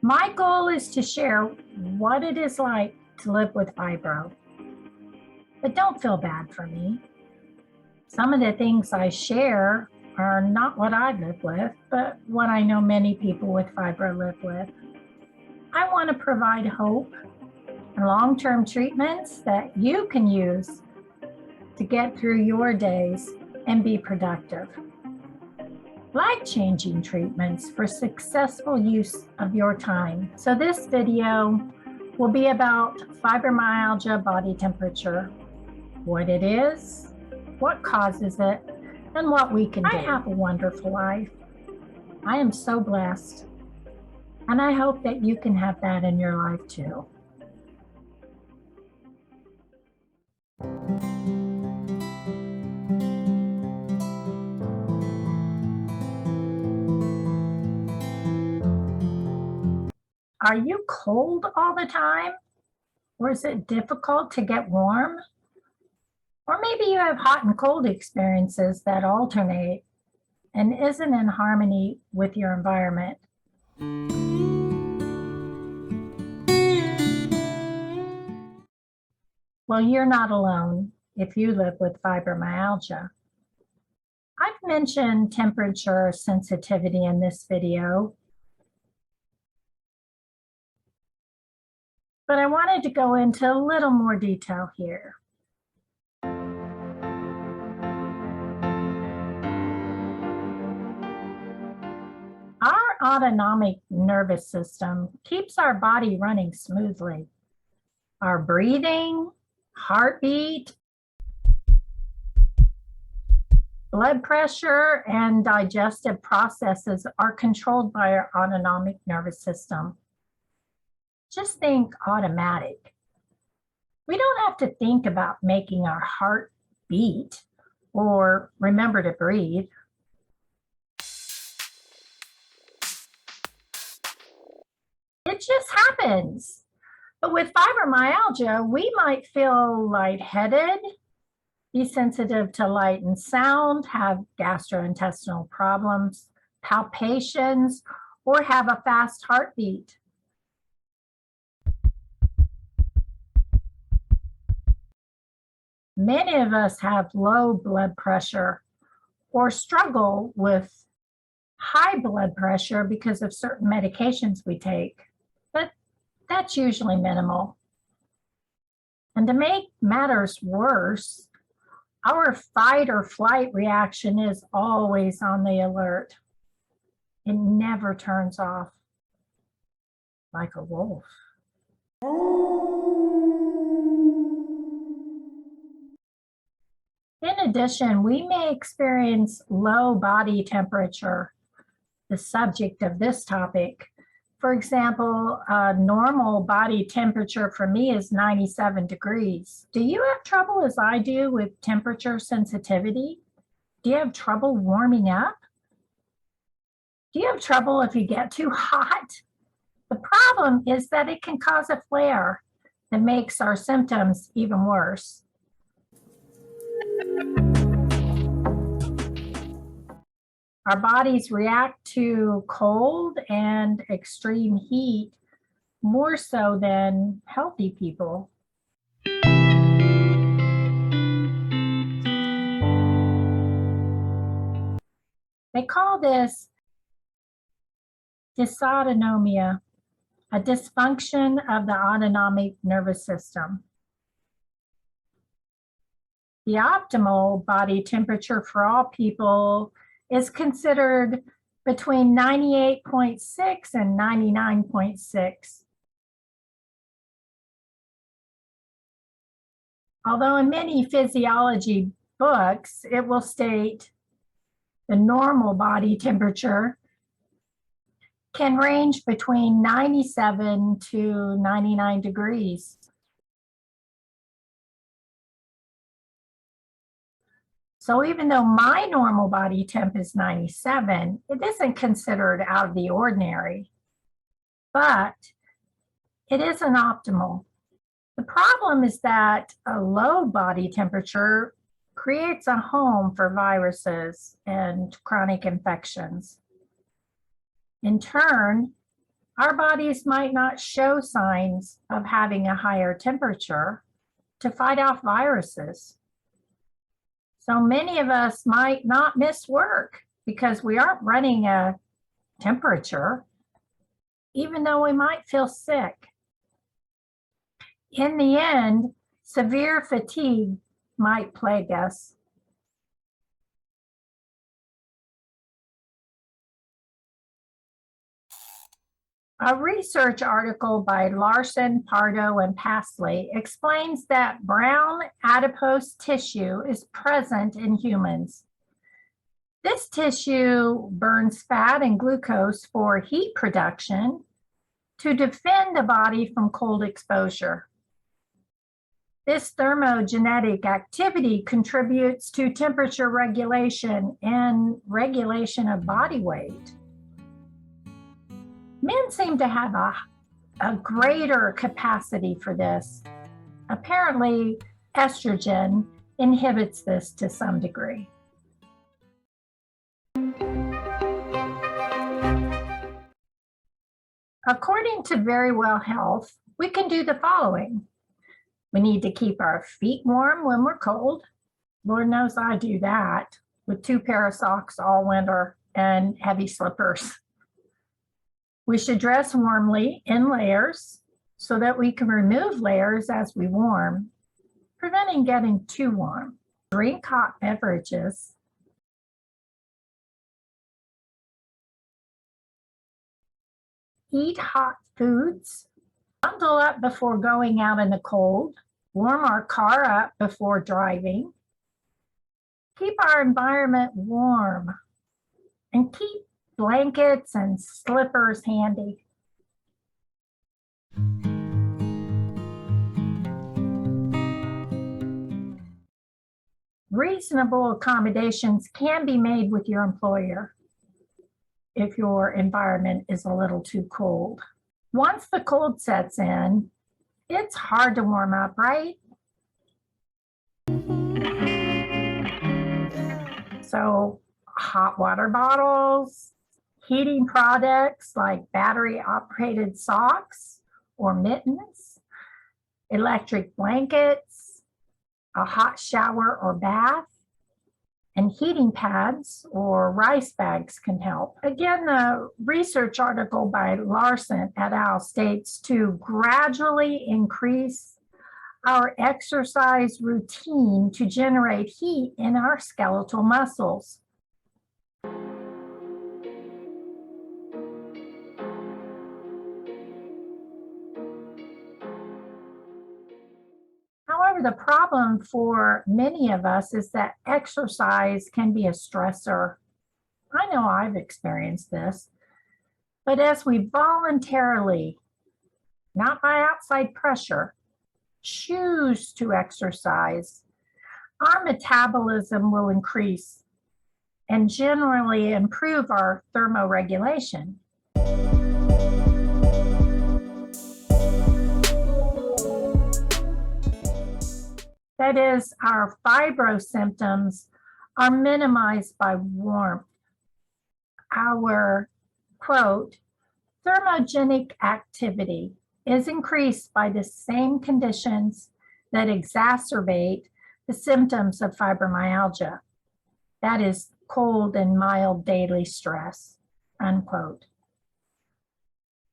My goal is to share what it is like to live with fibro. But don't feel bad for me. Some of the things I share are not what I live with, but what I know many people with fibro live with. I want to provide hope and long-term treatments that you can use to get through your days and be productive. Life-changing treatments for successful use of your time. So this video will be about fibromyalgia body temperature, what it is, what causes it, and what we can do. I have a wonderful life. I am so blessed. And I hope that you can have that in your life too. Are you cold all the time? Or is it difficult to get warm? Or maybe you have hot and cold experiences that alternate and isn't in harmony with your environment. Well, you're not alone if you live with fibromyalgia. I've mentioned temperature sensitivity in this video, but I wanted to go into a little more detail here. Our autonomic nervous system keeps our body running smoothly. Our breathing, heartbeat, blood pressure, and digestive processes are controlled by our autonomic nervous system. Just think automatic. We don't have to think about making our heart beat or remember to breathe. It just happens. But with fibromyalgia, we might feel lightheaded, be sensitive to light and sound, have gastrointestinal problems, palpitations, or have a fast heartbeat. Many of us have low blood pressure or struggle with high blood pressure because of certain medications we take, but that's usually minimal. And to make matters worse, our fight or flight reaction is always on the alert. It never turns off, like a wolf. In addition, we may experience low body temperature, the subject of this topic. For example, normal body temperature for me is 97 degrees. Do you have trouble, as I do, with temperature sensitivity? Do you have trouble warming up? Do you have trouble if you get too hot? The problem is that it can cause a flare that makes our symptoms even worse. Our bodies react to cold and extreme heat more so than healthy people. They call this dysautonomia, a dysfunction of the autonomic nervous system. The optimal body temperature for all people is considered between 98.6 and 99.6. Although in many physiology books, it will state the normal body temperature can range between 97 to 99 degrees. So even though my normal body temp is 97, it isn't considered out of the ordinary, but it isn't optimal. The problem is that a low body temperature creates a home for viruses and chronic infections. In turn, Our bodies might not show signs of having a higher temperature to fight off viruses. So many of us might not miss work because we aren't running a temperature, even though we might feel sick. In the end, severe fatigue might plague us. A research article by Larson, Pardo, and Pasley explains that brown adipose tissue is present in humans. This tissue burns fat and glucose for heat production to defend the body from cold exposure. This thermogenetic activity contributes to temperature regulation and regulation of body weight. Men seem to have a greater capacity for this. Apparently, estrogen inhibits this to some degree. According to Very Well Health, we can do the following. We need to keep our feet warm when we're cold. Lord knows I do that with 2 pair of socks all winter and heavy slippers. We should dress warmly in layers so that we can remove layers as we warm, preventing getting too warm. Drink hot beverages. Eat hot foods. Bundle up before going out in the cold. Warm our car up before driving. Keep our environment warm. And keep blankets and slippers handy. Reasonable accommodations can be made with your employer if your environment is a little too cold. Once the cold sets in, it's hard to warm up, right? So hot water bottles, heating products like battery-operated socks or mittens, electric blankets, a hot shower or bath, and heating pads or rice bags can help. Again, the research article by Larson et al. States to gradually increase our exercise routine to generate heat in our skeletal muscles. However, the problem for many of us is that exercise can be a stressor. I know I've experienced this, but as we voluntarily, not by outside pressure, choose to exercise, our metabolism will increase and generally improve our thermoregulation. That is, our fibro symptoms are minimized by warmth. Our, quote, thermogenic activity is increased by the same conditions that exacerbate the symptoms of fibromyalgia. That is cold and mild daily stress, unquote.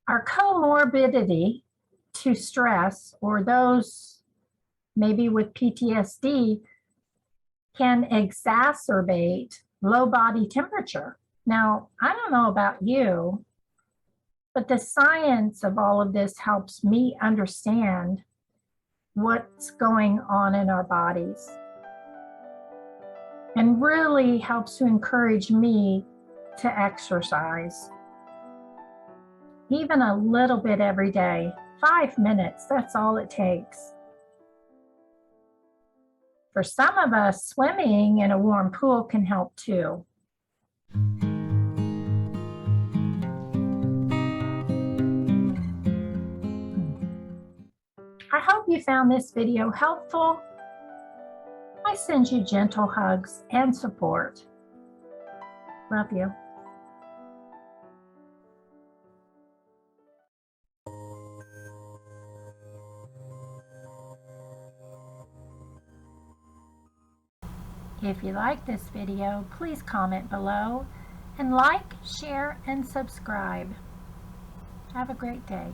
Our comorbidity to stress, or those maybe with PTSD, can exacerbate low body temperature. Now, I don't know about you, but the science of all of this helps me understand what's going on in our bodies and really helps to encourage me to exercise. Even a little bit every day, 5 minutes, that's all it takes. For some of us, swimming in a warm pool can help too. I hope you found this video helpful. I send you gentle hugs and support. Love you. If you like this video, please comment below and like, share, and subscribe. Have a great day.